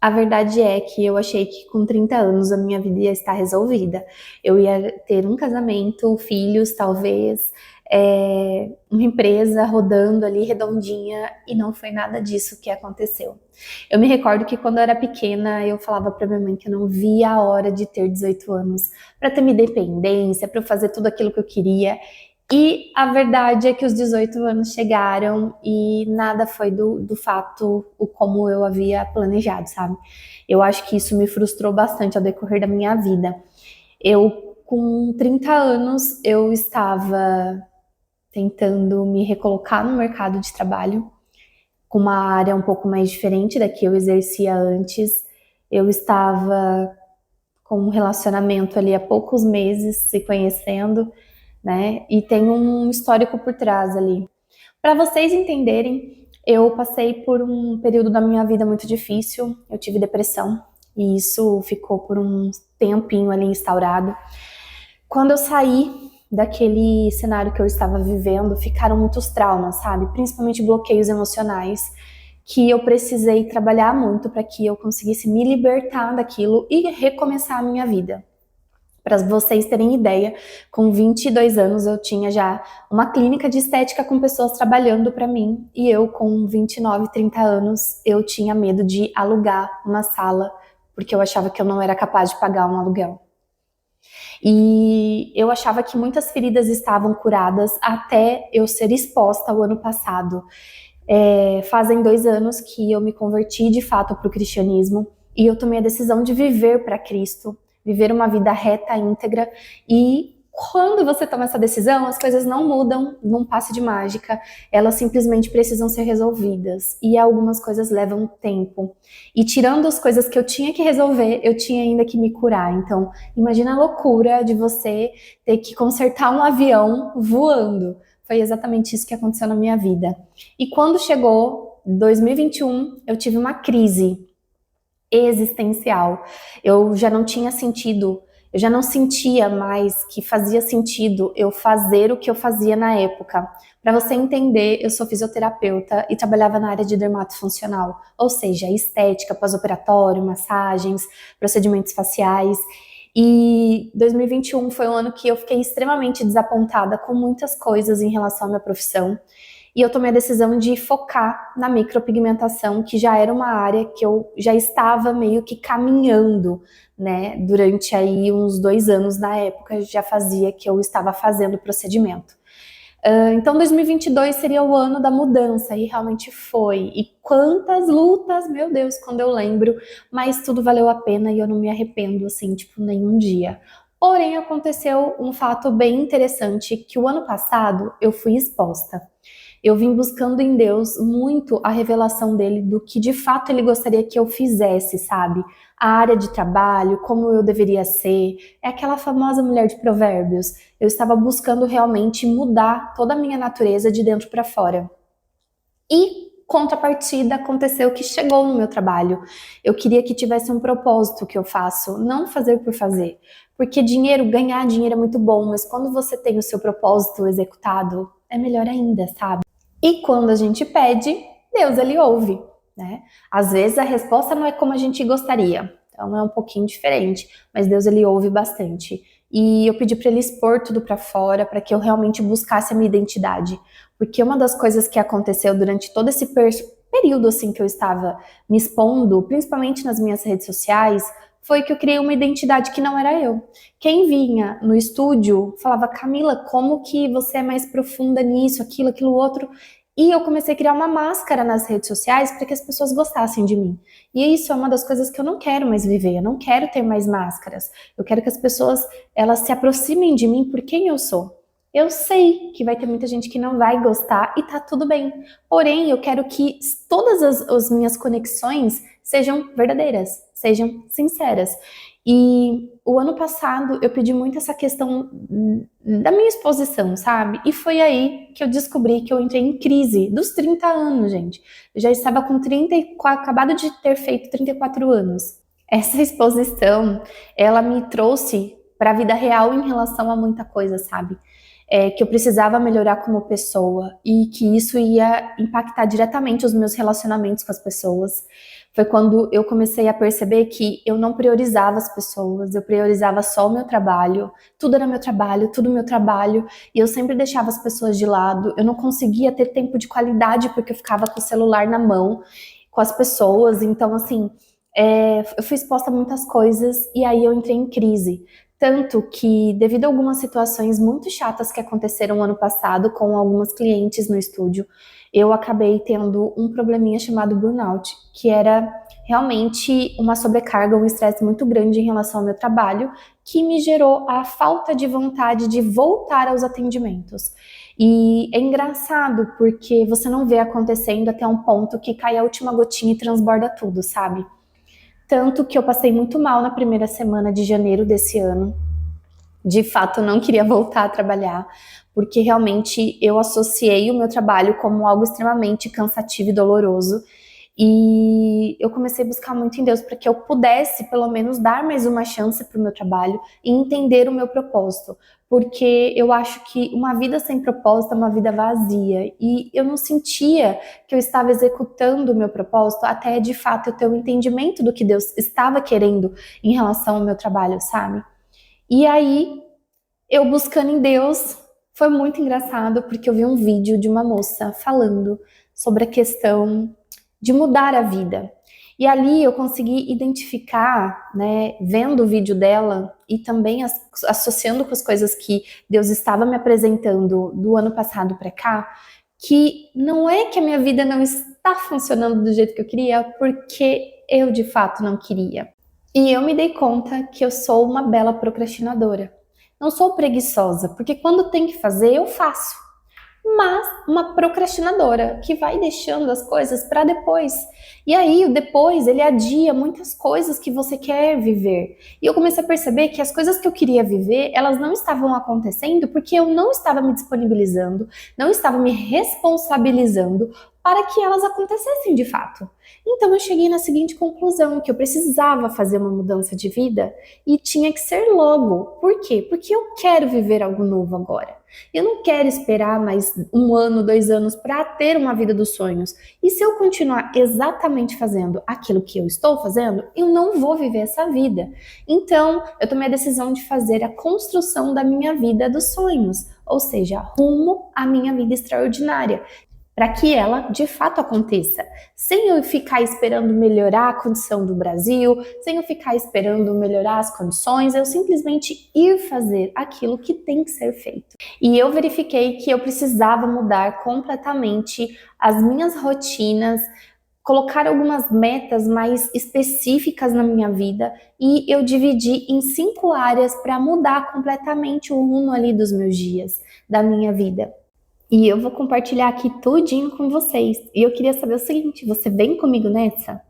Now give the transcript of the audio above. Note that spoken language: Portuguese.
A verdade é que eu achei que com 30 anos a minha vida ia estar resolvida. Eu ia ter um casamento, filhos, talvez, uma empresa rodando ali redondinha, e não foi nada disso que aconteceu. Eu me recordo que quando eu era pequena, eu falava para minha mãe que eu não via a hora de ter 18 anos para ter minha independência, para eu fazer tudo aquilo que eu queria. E a verdade é que os 18 anos chegaram e nada foi do fato o como eu havia planejado, sabe? Eu acho que isso me frustrou bastante ao decorrer da minha vida. Eu, com 30 anos, eu estava tentando me recolocar no mercado de trabalho, com uma área um pouco mais diferente da que eu exercia antes. Eu estava com um relacionamento ali há poucos meses se conhecendo, né? E tem um histórico por trás ali. Para vocês entenderem, eu passei por um período da minha vida muito difícil, eu tive depressão e isso ficou por um tempinho ali instaurado. Quando eu saí daquele cenário que eu estava vivendo, ficaram muitos traumas, sabe? Principalmente bloqueios emocionais, que eu precisei trabalhar muito para que eu conseguisse me libertar daquilo e recomeçar a minha vida. Para vocês terem ideia, com 22 anos eu tinha já uma clínica de estética com pessoas trabalhando para mim, e eu com 29, 30 anos, eu tinha medo de alugar uma sala, porque eu achava que eu não era capaz de pagar um aluguel. E eu achava que muitas feridas estavam curadas até eu ser exposta o ano passado. Fazem 2 anos que eu me converti de fato para o cristianismo e eu tomei a decisão de viver para Cristo, viver uma vida reta, íntegra. E quando você toma essa decisão, as coisas não mudam num passe de mágica, elas simplesmente precisam ser resolvidas. E algumas coisas levam tempo. E tirando as coisas que eu tinha que resolver, eu tinha ainda que me curar. Então, imagina a loucura de você ter que consertar um avião voando. Foi exatamente isso que aconteceu na minha vida. E quando chegou 2021, eu tive uma crise existencial. Eu já não tinha sentido, eu já não sentia mais que fazia sentido eu fazer o que eu fazia na época. Para você entender, eu sou fisioterapeuta e trabalhava na área de dermatofuncional, ou seja, estética, pós-operatório, massagens, procedimentos faciais. E 2021 foi um ano que eu fiquei extremamente desapontada com muitas coisas em relação à minha profissão. E eu tomei a decisão de focar na micropigmentação, que já era uma área que eu já estava meio que caminhando, né? Durante aí uns 2 anos na época, já fazia que eu estava fazendo o procedimento. Então 2022 seria o ano da mudança, e realmente foi. E quantas lutas, meu Deus, quando eu lembro, mas tudo valeu a pena e eu não me arrependo, assim, tipo, nenhum dia. Porém, aconteceu um fato bem interessante, que o ano passado eu fui exposta. Eu vim buscando em Deus muito a revelação dele do que de fato ele gostaria que eu fizesse, sabe? A área de trabalho, como eu deveria ser. É aquela famosa mulher de provérbios. Eu estava buscando realmente mudar toda a minha natureza de dentro para fora. E contrapartida aconteceu que chegou no meu trabalho. Eu queria que tivesse um propósito que eu faço, não fazer por fazer. Porque dinheiro, ganhar dinheiro é muito bom, mas quando você tem o seu propósito executado, é melhor ainda, sabe? E quando a gente pede, Deus ele ouve, né? Às vezes a resposta não é como a gente gostaria, então é um pouquinho diferente, mas Deus ele ouve bastante. E eu pedi para ele expor tudo para fora, para que eu realmente buscasse a minha identidade, porque uma das coisas que aconteceu durante todo esse período assim que eu estava me expondo, principalmente nas minhas redes sociais, foi que eu criei uma identidade que não era eu. Quem vinha no estúdio falava: Camila, como que você é mais profunda nisso, aquilo outro? E eu comecei a criar uma máscara nas redes sociais para que as pessoas gostassem de mim. E isso é uma das coisas que eu não quero mais viver. Eu não quero ter mais máscaras. Eu quero que as pessoas elas se aproximem de mim por quem eu sou. Eu sei que vai ter muita gente que não vai gostar e tá tudo bem. Porém, eu quero que todas as minhas conexões sejam verdadeiras, sejam sinceras. E o ano passado eu pedi muito essa questão da minha exposição, sabe? E foi aí que eu descobri que eu entrei em crise dos 30 anos, gente. Eu já estava com 34, acabado de ter feito 34 anos. Essa exposição, ela me trouxe para a vida real em relação a muita coisa, sabe? Que eu precisava melhorar como pessoa e que isso ia impactar diretamente os meus relacionamentos com as pessoas. Foi quando eu comecei a perceber que eu não priorizava as pessoas, eu priorizava só o meu trabalho, tudo era meu trabalho, tudo meu trabalho, e eu sempre deixava as pessoas de lado, eu não conseguia ter tempo de qualidade porque eu ficava com o celular na mão, com as pessoas, então assim, eu fui exposta a muitas coisas e aí eu entrei em crise. Tanto que, devido a algumas situações muito chatas que aconteceram ano passado com algumas clientes no estúdio, eu acabei tendo um probleminha chamado burnout, que era realmente uma sobrecarga, um estresse muito grande em relação ao meu trabalho, que me gerou a falta de vontade de voltar aos atendimentos. E é engraçado porque você não vê acontecendo até um ponto que cai a última gotinha e transborda tudo, sabe? Tanto que eu passei muito mal na primeira semana de janeiro desse ano. De fato, eu não queria voltar a trabalhar, porque realmente eu associei o meu trabalho como algo extremamente cansativo e doloroso. E eu comecei a buscar muito em Deus para que eu pudesse, pelo menos, dar mais uma chance para o meu trabalho e entender o meu propósito. Porque eu acho que uma vida sem propósito é uma vida vazia. E eu não sentia que eu estava executando o meu propósito até de fato eu ter um entendimento do que Deus estava querendo em relação ao meu trabalho, sabe? E aí, eu buscando em Deus, foi muito engraçado porque eu vi um vídeo de uma moça falando sobre a questão de mudar a vida. E ali eu consegui identificar, né, vendo o vídeo dela e também associando com as coisas que Deus estava me apresentando do ano passado para cá, que não é que a minha vida não está funcionando do jeito que eu queria, porque eu de fato não queria. E eu me dei conta que eu sou uma bela procrastinadora. Não sou preguiçosa, porque quando tem que fazer, eu faço. Mas uma procrastinadora que vai deixando as coisas para depois. E aí, o depois, ele adia muitas coisas que você quer viver. E eu comecei a perceber que as coisas que eu queria viver, elas não estavam acontecendo porque eu não estava me disponibilizando, não estava me responsabilizando para que elas acontecessem de fato. Então eu cheguei na seguinte conclusão, que eu precisava fazer uma mudança de vida e tinha que ser logo. Por quê? Porque eu quero viver algo novo agora. Eu não quero esperar mais 1 ano, 2 anos para ter uma vida dos sonhos. E se eu continuar exatamente fazendo aquilo que eu estou fazendo, eu não vou viver essa vida. Então, eu tomei a decisão de fazer a construção da minha vida dos sonhos, ou seja, rumo à minha vida extraordinária, para que ela de fato aconteça, sem eu ficar esperando melhorar a condição do Brasil, sem eu ficar esperando melhorar as condições, eu simplesmente ir fazer aquilo que tem que ser feito. E eu verifiquei que eu precisava mudar completamente as minhas rotinas, colocar algumas metas mais específicas na minha vida e eu dividi em 5 áreas para mudar completamente o rumo ali dos meus dias, da minha vida. E eu vou compartilhar aqui tudinho com vocês. E eu queria saber o seguinte, você vem comigo nessa?